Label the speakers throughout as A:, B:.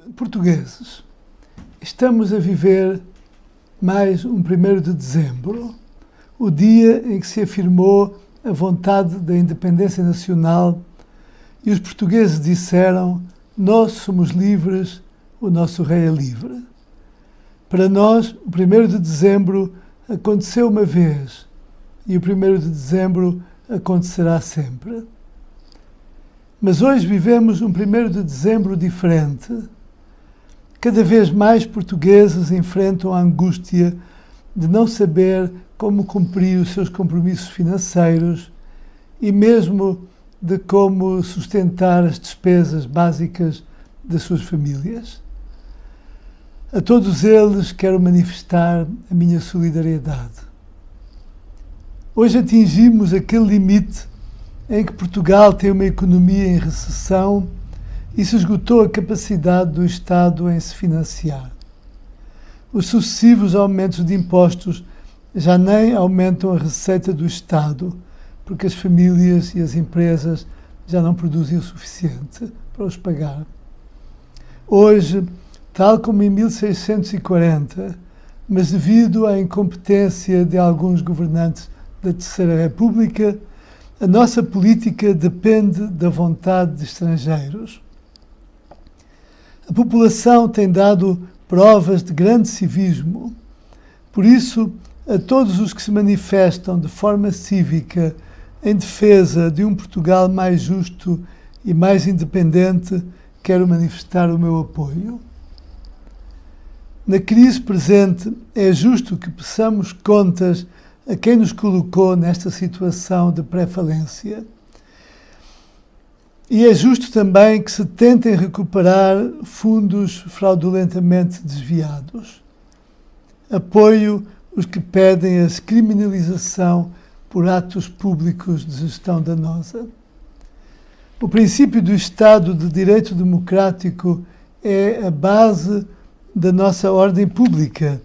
A: portugueses, estamos a viver mais um 1º de dezembro, o dia em que se afirmou a vontade da independência nacional e os portugueses disseram: nós somos livres, o nosso rei é livre. Para nós, o 1º de dezembro aconteceu uma vez e o 1º de dezembro acontecerá sempre. Mas hoje vivemos um 1º de dezembro diferente. Cada vez mais portugueses enfrentam a angústia de não saber como cumprir os seus compromissos financeiros e mesmo de como sustentar as despesas básicas das suas famílias. A todos eles quero manifestar a minha solidariedade. Hoje atingimos aquele limite em que Portugal tem uma economia em recessão e se esgotou a capacidade do Estado em se financiar. Os sucessivos aumentos de impostos já nem aumentam a receita do Estado, porque as famílias e as empresas já não produzem o suficiente para os pagar. Hoje, tal como em 1640, mas devido à incompetência de alguns governantes da Terceira República, a nossa política depende da vontade de estrangeiros. A população tem dado provas de grande civismo. Por isso, a todos os que se manifestam de forma cívica em defesa de um Portugal mais justo e mais independente, quero manifestar o meu apoio. Na crise presente, é justo que peçamos contas a quem nos colocou nesta situação de pré-falência. E é justo também que se tentem recuperar fundos fraudulentamente desviados. Apoio os que pedem a descriminalização por atos públicos de gestão danosa. O princípio do Estado de Direito Democrático é a base da nossa ordem pública.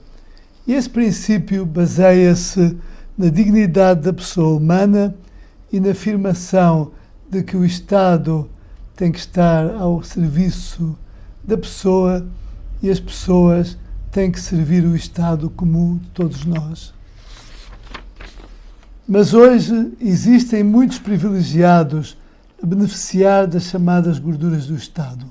A: E esse princípio baseia-se na dignidade da pessoa humana e na afirmação de que o Estado tem que estar ao serviço da pessoa e as pessoas têm que servir o Estado comum de todos nós. Mas hoje existem muitos privilegiados a beneficiar das chamadas gorduras do Estado.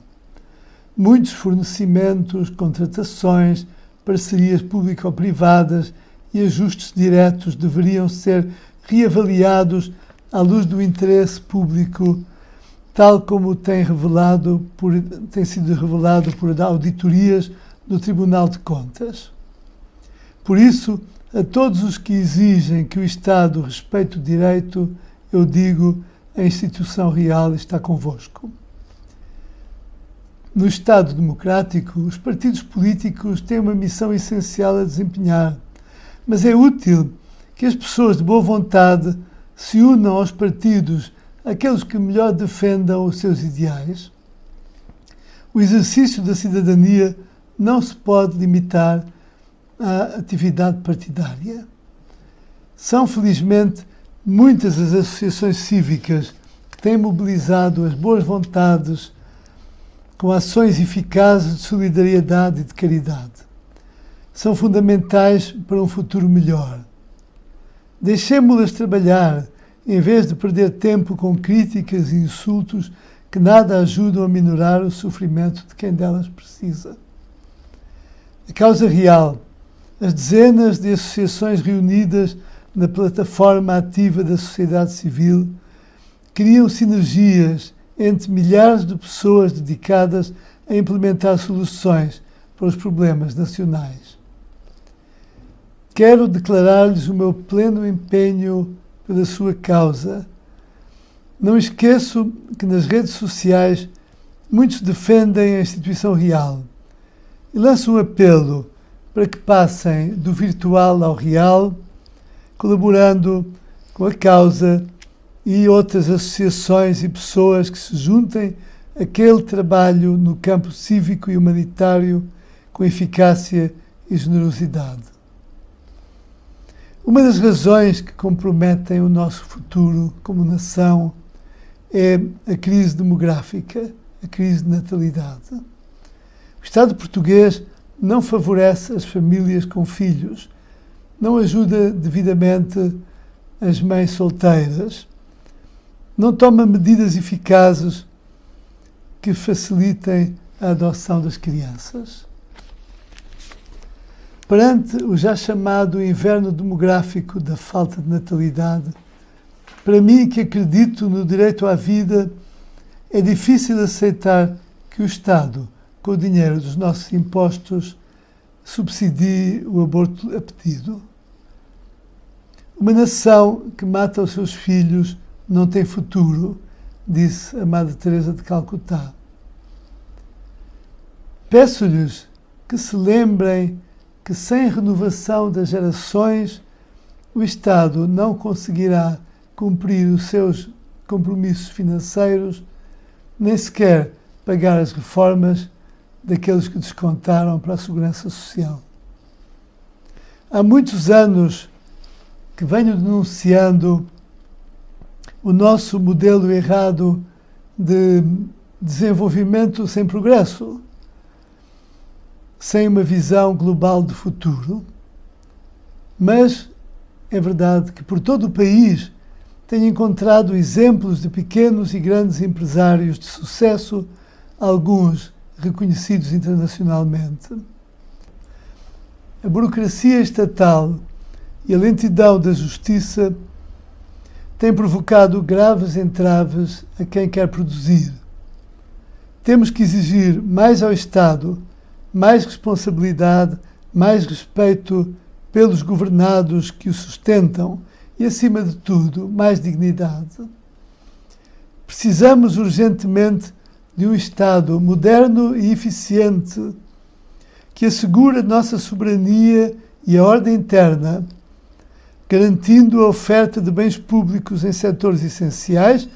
A: Muitos fornecimentos, contratações, parcerias público-privadas e ajustes diretos deveriam ser reavaliados à luz do interesse público, tal como tem sido revelado por auditorias do Tribunal de Contas. Por isso, a todos os que exigem que o Estado respeite o direito, eu digo: a instituição real está convosco. No Estado democrático, os partidos políticos têm uma missão essencial a desempenhar, mas é útil que as pessoas de boa vontade se unam aos partidos, aqueles que melhor defendam os seus ideais. O exercício da cidadania não se pode limitar à atividade partidária. São, felizmente, muitas as associações cívicas que têm mobilizado as boas vontades com ações eficazes de solidariedade e de caridade. São fundamentais para um futuro melhor. Deixemo-las trabalhar, em vez de perder tempo com críticas e insultos que nada ajudam a minorar o sofrimento de quem delas precisa. A causa real, as dezenas de associações reunidas na plataforma ativa da sociedade civil, criam sinergias entre milhares de pessoas dedicadas a implementar soluções para os problemas nacionais. Quero declarar-lhes o meu pleno empenho pela sua causa. Não esqueço que nas redes sociais muitos defendem a instituição real e lanço um apelo para que passem do virtual ao real, colaborando com a causa e outras associações e pessoas que se juntem àquele trabalho no campo cívico e humanitário com eficácia e generosidade. Uma das razões que comprometem o nosso futuro como nação é a crise demográfica, a crise de natalidade. O Estado português não favorece as famílias com filhos, não ajuda devidamente as mães solteiras, não toma medidas eficazes que facilitem a adoção das crianças. Perante o já chamado inverno demográfico da falta de natalidade, para mim, que acredito no direito à vida, é difícil aceitar que o Estado, com o dinheiro dos nossos impostos, subsidie o aborto a pedido. Uma nação que mata os seus filhos não tem futuro, disse a Madre Teresa de Calcutá. Peço-lhes que se lembrem que sem renovação das gerações, o Estado não conseguirá cumprir os seus compromissos financeiros, nem sequer pagar as reformas daqueles que descontaram para a Segurança Social. Há muitos anos que venho denunciando o nosso modelo errado de desenvolvimento sem progresso, sem uma visão global de futuro. Mas é verdade que por todo o país tenho encontrado exemplos de pequenos e grandes empresários de sucesso, alguns reconhecidos internacionalmente. A burocracia estatal e a lentidão da justiça têm provocado graves entraves a quem quer produzir. Temos que exigir mais ao Estado, mais responsabilidade, mais respeito pelos governados que o sustentam e, acima de tudo, mais dignidade. Precisamos urgentemente de um Estado moderno e eficiente que assegure a nossa soberania e a ordem interna, garantindo a oferta de bens públicos em setores essenciais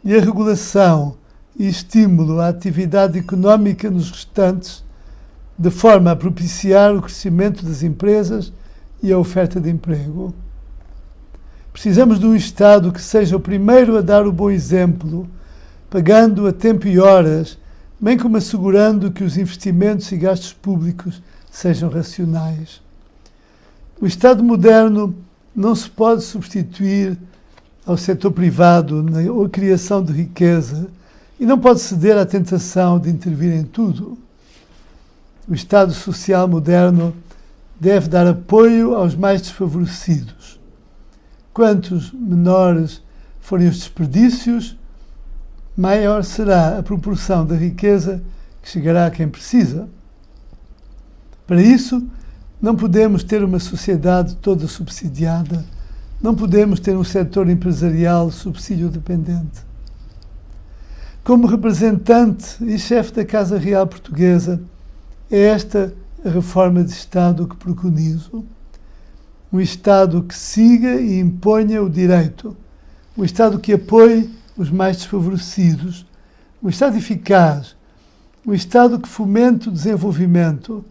A: e a regulação e estímulo à atividade económica nos restantes, de forma a propiciar o crescimento das empresas e a oferta de emprego. Precisamos de um Estado que seja o primeiro a dar o bom exemplo, pagando a tempo e horas, bem como assegurando que os investimentos e gastos públicos sejam racionais. O Estado moderno não se pode substituir ao setor privado na criação de riqueza e não pode ceder à tentação de intervir em tudo. O Estado social moderno deve dar apoio aos mais desfavorecidos. Quantos menores forem os desperdícios, maior será a proporção da riqueza que chegará a quem precisa. Para isso, não podemos ter uma sociedade toda subsidiada, não podemos ter um setor empresarial subsídio dependente. Como representante e chefe da Casa Real Portuguesa, é esta a reforma de Estado que preconizo. Um Estado que siga e imponha o direito, um Estado que apoie os mais desfavorecidos, um Estado eficaz, um Estado que fomente o desenvolvimento,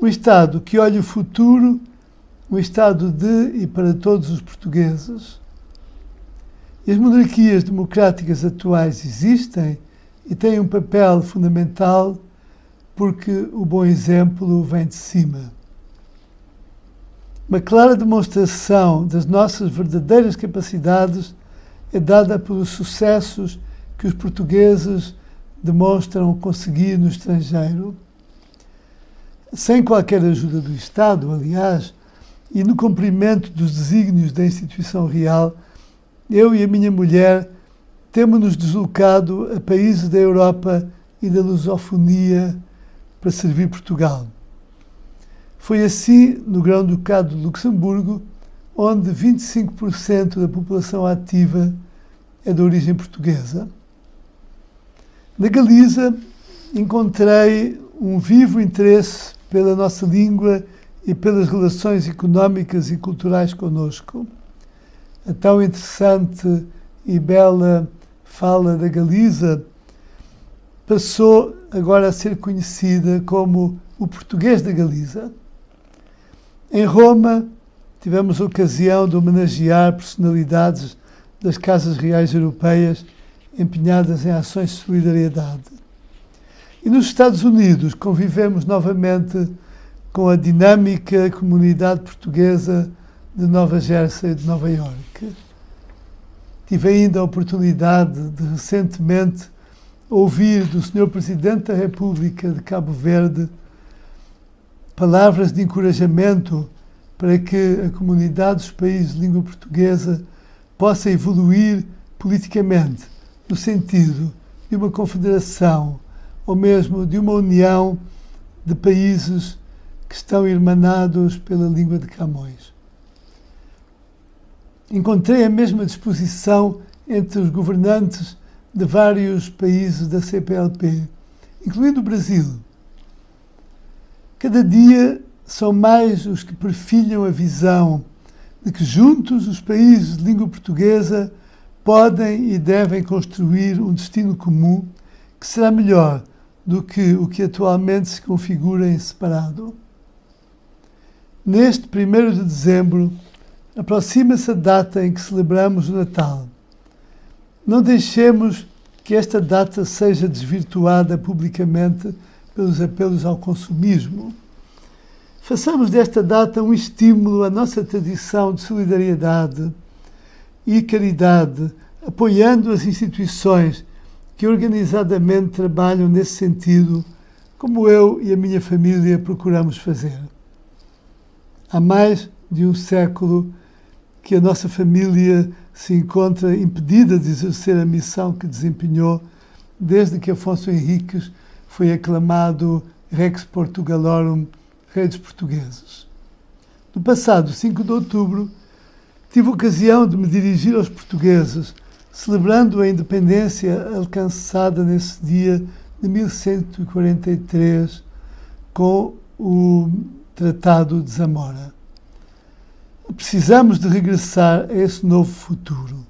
A: um Estado que olhe o futuro, um Estado de e para todos os portugueses. E as monarquias democráticas atuais existem e têm um papel fundamental porque o bom exemplo vem de cima. Uma clara demonstração das nossas verdadeiras capacidades é dada pelos sucessos que os portugueses demonstram conseguir no estrangeiro. Sem qualquer ajuda do Estado, aliás, e no cumprimento dos desígnios da instituição real, eu e a minha mulher temos-nos deslocado a países da Europa e da lusofonia para servir Portugal. Foi assim no Grão-Ducado de Luxemburgo, onde 25% da população ativa é de origem portuguesa. Na Galiza, encontrei um vivo interesse pela nossa língua e pelas relações económicas e culturais conosco. A tão interessante e bela fala da Galiza passou agora a ser conhecida como o português da Galiza. Em Roma, tivemos a ocasião de homenagear personalidades das casas reais europeias empenhadas em ações de solidariedade. E nos Estados Unidos convivemos novamente com a dinâmica comunidade portuguesa de Nova Jersey e de Nova Iorque. Tive ainda a oportunidade de recentemente ouvir do Sr. Presidente da República de Cabo Verde palavras de encorajamento para que a comunidade dos países de língua portuguesa possa evoluir politicamente no sentido de uma confederação ou mesmo de uma união de países que estão irmanados pela língua de Camões. Encontrei a mesma disposição entre os governantes de vários países da CPLP, incluindo o Brasil. Cada dia são mais os que perfilham a visão de que juntos os países de língua portuguesa podem e devem construir um destino comum que será melhor do que o que atualmente se configura em separado. Neste 1º de dezembro, aproxima-se a data em que celebramos o Natal. Não deixemos que esta data seja desvirtuada publicamente pelos apelos ao consumismo. Façamos desta data um estímulo à nossa tradição de solidariedade e caridade, apoiando as instituições que organizadamente trabalham nesse sentido, como eu e a minha família procuramos fazer. Há mais de um século que a nossa família se encontra impedida de exercer a missão que desempenhou desde que Afonso Henriques foi aclamado Rex Portugalorum, rei dos portugueses. No passado 5 de outubro, tive ocasião de me dirigir aos portugueses, celebrando a independência alcançada nesse dia de 1143 com o Tratado de Zamora. Precisamos de regressar a esse novo futuro,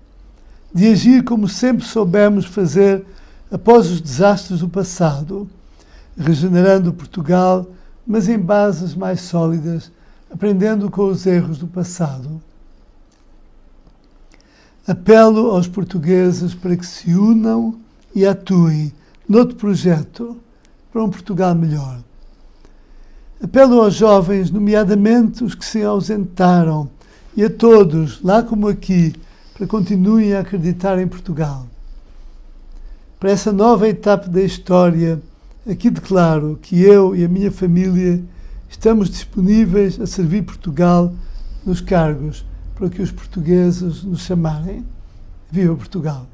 A: de agir como sempre soubemos fazer após os desastres do passado, regenerando Portugal, mas em bases mais sólidas, aprendendo com os erros do passado. Apelo aos portugueses para que se unam e atuem noutro projeto para um Portugal melhor. Apelo aos jovens, nomeadamente os que se ausentaram, e a todos, lá como aqui, para que continuem a acreditar em Portugal. Para essa nova etapa da história, aqui declaro que eu e a minha família estamos disponíveis a servir Portugal nos cargos para que os portugueses nos chamarem. Viva Portugal!